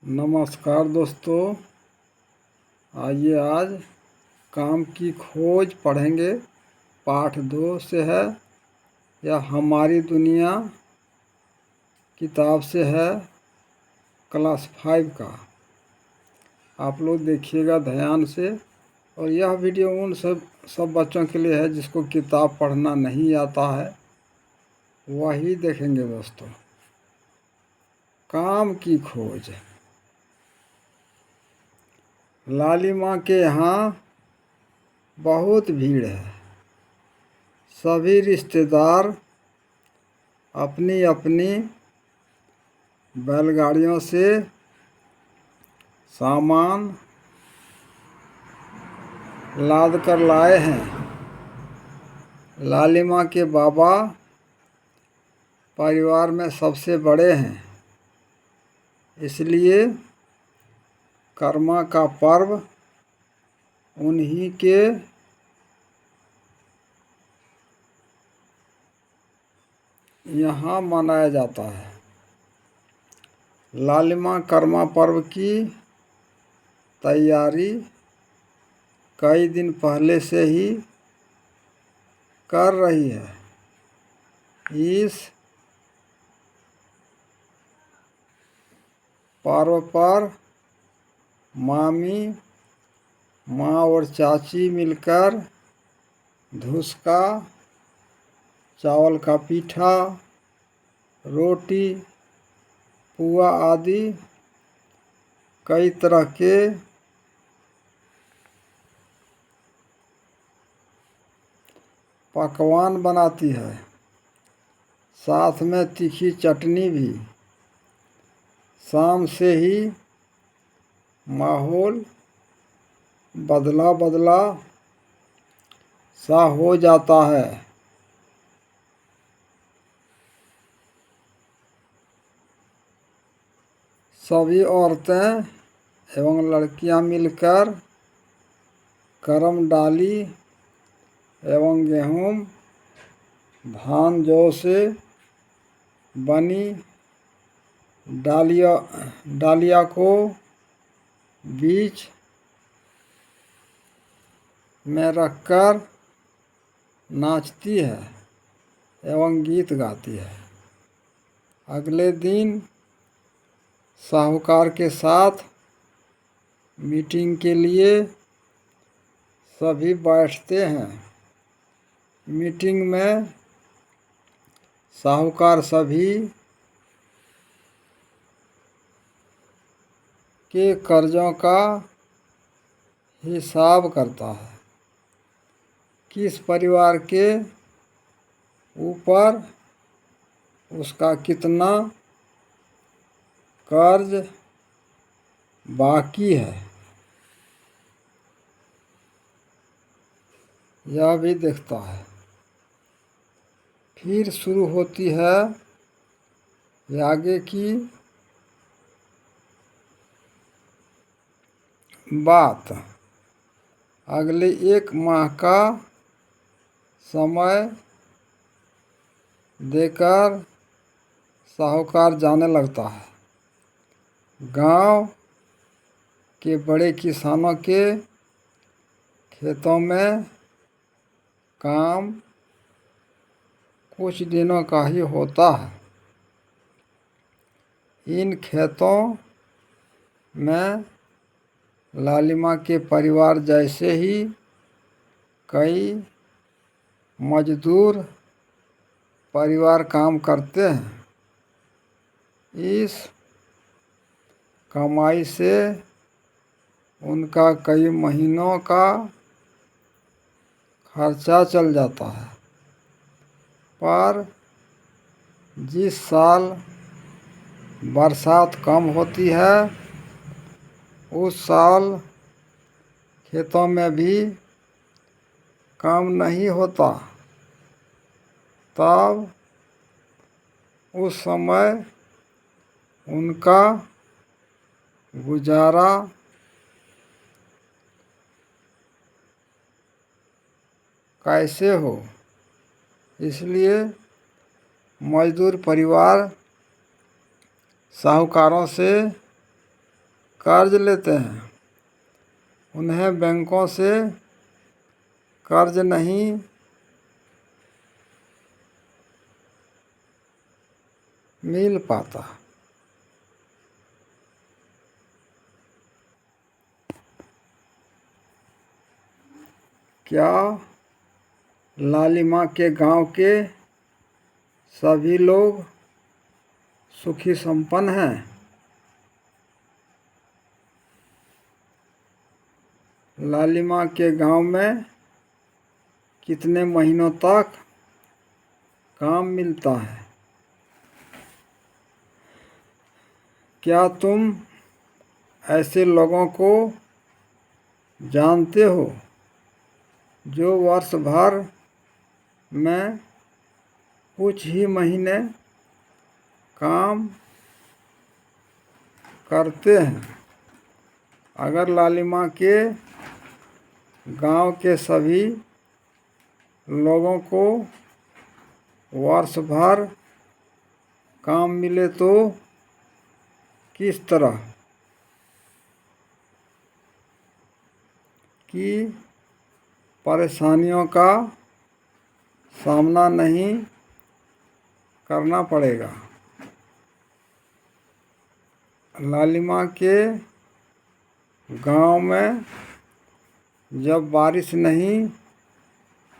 नमस्कार दोस्तों, आइए आज काम की खोज पढ़ेंगे। पाठ 2 से है या हमारी दुनिया किताब से है, क्लास 5 का। आप लोग देखिएगा ध्यान से। और यह वीडियो उन सब बच्चों के लिए है जिसको किताब पढ़ना नहीं आता है, वही देखेंगे दोस्तों। काम की खोज। लालिमा के यहाँ बहुत भीड़ है। सभी रिश्तेदार अपनी अपनी बैलगाड़ियों से सामान लाद कर लाए हैं। लालिमा के बाबा परिवार में सबसे बड़े हैं, इसलिए कर्मा का पर्व उन्हीं के यहाँ मनाया जाता है। लालिमा कर्मा पर्व की तैयारी कई दिन पहले से ही कर रही है। इस पर्व पर मामी, माँ और चाची मिलकर धुसका, चावल का पीठा, रोटी, पुआ आदि कई तरह के पकवान बनाती है। साथ में तीखी चटनी भी। शाम से ही माहौल बदला बदला सा हो जाता है। सभी औरतें एवं लड़कियां मिलकर करम डाली एवं गेहूँ, धान, जौ से बनी डालिया को बीच में रखकर नाचती है एवं गीत गाती है। अगले दिन साहूकार के साथ मीटिंग के लिए सभी बैठते हैं। मीटिंग में साहूकार सभी के कर्जों का हिसाब करता है। किस परिवार के ऊपर उसका कितना कर्ज बाकी है, यह भी देखता है। फिर शुरू होती है आगे की बात। अगले 1 माह का समय देकर साहूकार जाने लगता है। गांव के बड़े किसानों के खेतों में काम कुछ दिनों का ही होता है। इन खेतों में लालिमा के परिवार जैसे ही कई मजदूर परिवार काम करते हैं। इस कमाई से उनका कई महीनों का खर्चा चल जाता है। पर जिस साल बरसात कम होती है, उस साल खेतों में भी काम नहीं होता। तब उस समय उनका गुजारा कैसे हो, इसलिए मजदूर परिवार साहूकारों से कर्ज लेते हैं, उन्हें बैंकों से कर्ज नहीं मिल पाता। क्या लालिमा के गांव के सभी लोग सुखी संपन्न हैं? लालिमा के गांव में कितने महीनों तक काम मिलता है? क्या तुम ऐसे लोगों को जानते हो जो वर्ष भर में कुछ ही महीने काम करते हैं? अगर लालिमा के गांव के सभी लोगों को वर्ष भर काम मिले तो किस तरह की परेशानियों का सामना नहीं करना पड़ेगा? लालिमा के गांव में जब बारिश नहीं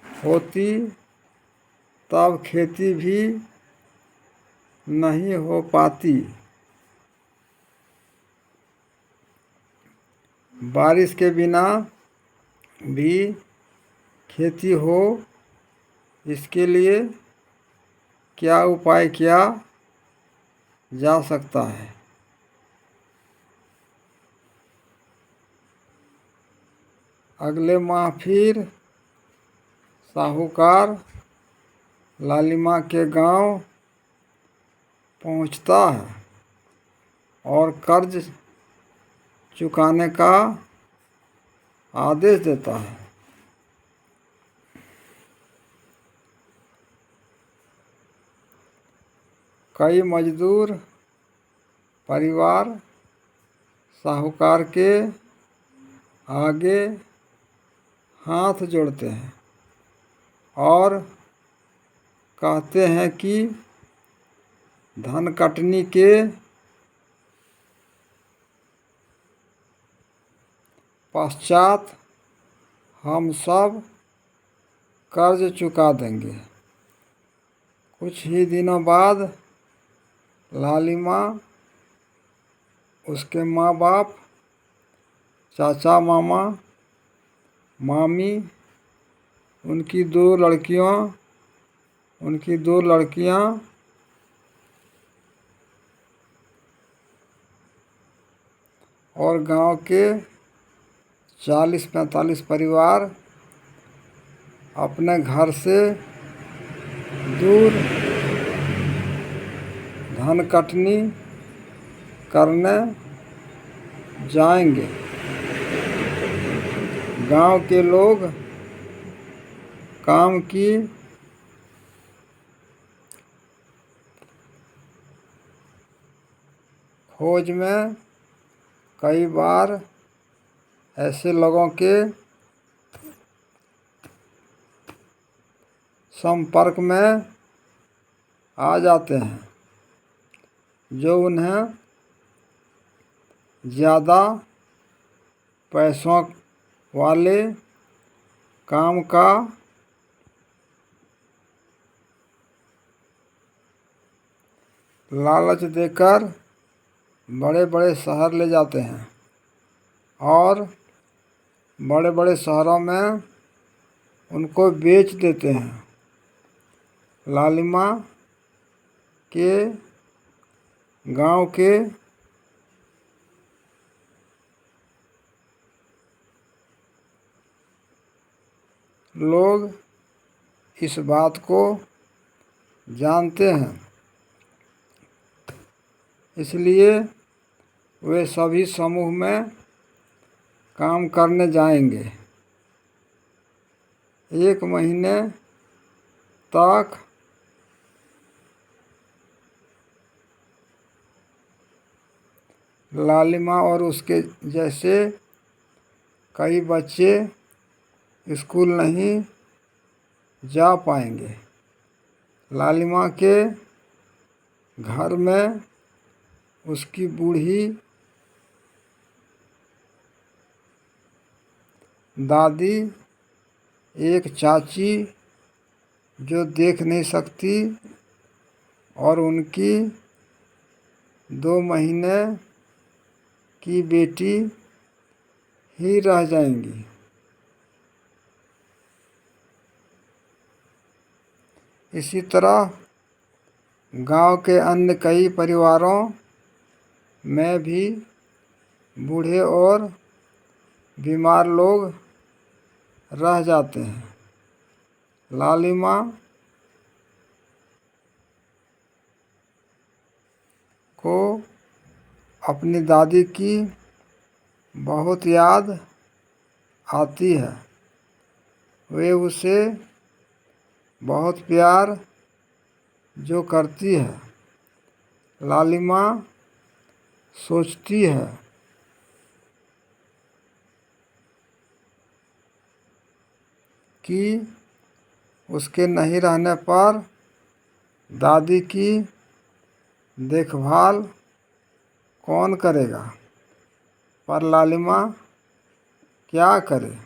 होती तब खेती भी नहीं हो पाती। बारिश के बिना भी खेती हो, इसके लिए क्या उपाय किया जा सकता है? अगले माह फिर साहूकार लालिमा के गांव पहुंचता है और कर्ज चुकाने का आदेश देता है। कई मजदूर परिवार साहूकार के आगे हाथ जोड़ते हैं और कहते हैं कि धन कटनी के पश्चात हम सब कर्ज चुका देंगे। कुछ ही दिनों बाद लालिमा, उसके माँ बाप, चाचा मामा, मामी, उनकी दो लड़कियां और गांव के 40-45 परिवार अपने घर से दूर धन कटनी करने जाएंगे। गांव के लोग काम की खोज में कई बार ऐसे लोगों के संपर्क में आ जाते हैं जो उन्हें ज़्यादा पैसों वाले काम का लालच देकर बड़े बड़े शहर ले जाते हैं और बड़े बड़े शहरों में उनको बेच देते हैं। लालिमा के गांव के लोग इस बात को जानते हैं, इसलिए वे सभी समूह में काम करने जाएंगे। 1 महीने तक लालिमा और उसके जैसे कई बच्चे स्कूल नहीं जा पाएंगे। लालिमा के घर में उसकी बूढ़ी दादी, एक चाची जो देख नहीं सकती और उनकी 2 महीने की बेटी ही रह जाएंगी। इसी तरह गांव के अन्य कई परिवारों में भी बूढ़े और बीमार लोग रह जाते हैं। लालिमा को अपनी दादी की बहुत याद आती है। वे उसे बहुत प्यार जो करती है। लालिमा सोचती है कि उसके नहीं रहने पर दादी की देखभाल कौन करेगा, पर लालिमा क्या करे।